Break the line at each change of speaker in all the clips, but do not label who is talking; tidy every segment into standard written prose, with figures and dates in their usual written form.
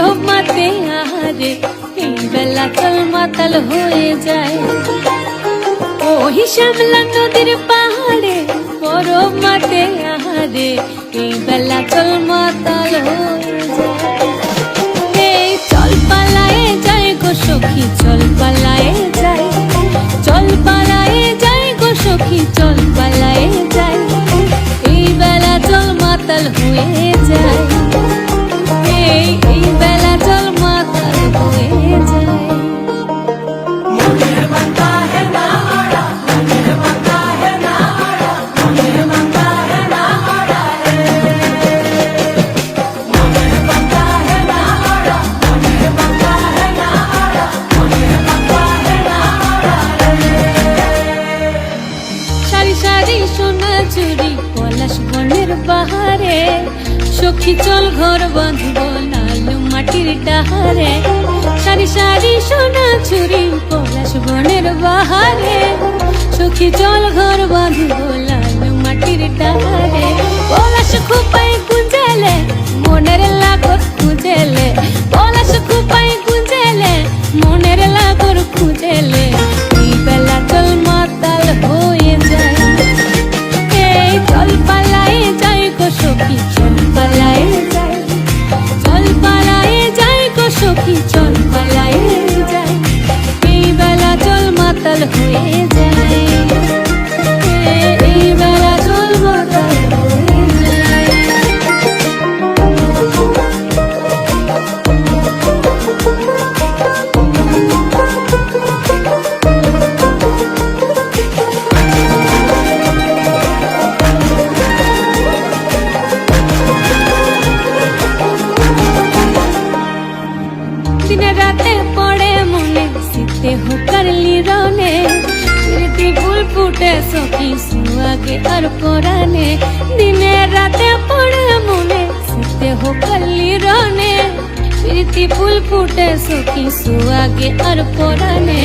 গরম মাতে আহারে এই বেলা চল মাতাল হয়ে যায়। ওই শ্যামলা নদীর পাহাড়ে গরম মাতে আহারে এই বেলা চল মাতাল হয়ে যায়। এই চল পালায়ে যাই গো সখী, চল পালায়ে যাই, চল পালায়ে যাই গো সখী, চল পালায়ে যাই, এই বেলা চল মাতাল হয়ে যায়। এই বেলা চল মাতাল হয়ে যায়। সারি সারি সোনা চুরি পলাশ বনের বাহারে, সখী চল ঘর বাঁধব লালু মাটির ডাহারে। সারি সারি সোনা চুরি পলাশ বনের বাহারে, সখী চল ঘর বাঁধব লালু মাটির ডাহারে। পলাশ খুপাই গুঞ্জেলে মনের লাগর খুঁজেলে, পলাশ খুপাই গুঞ্জেলে মনের লাগর খুঁজেলে, এই বেলা চল মাতাল হয়ে যায়। এই চল পালায়ে যাই গো সখী, চল পালায়ে যাই, চল পালায়ে যাই গো সখী, চল পালায়ে যাই, এই বেলা চল মাতাল হয়ে যায়। এই বেলা চল মাতাল হয়ে যায়। দিনে রাতে পড়ে মনে শীতে হোকারলি রনে, প্রীতি ফুল ফুটে সখী সুয়াগে আর পরানে। দিনে রাতে পড়ে মনে শীতে হোকারলি রনে, প্রীতি ফুল ফুটে সখী সুয়াগে আর পরানে।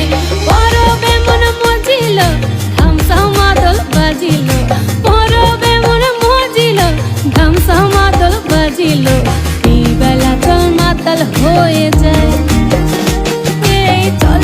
পরবে মন মজিল ধামসা মাদল বাজিল, পরবে মন মজিল ধামসা মাদল বাজিল, এই বেলা চল মাতাল হয়ে যায়। এই চল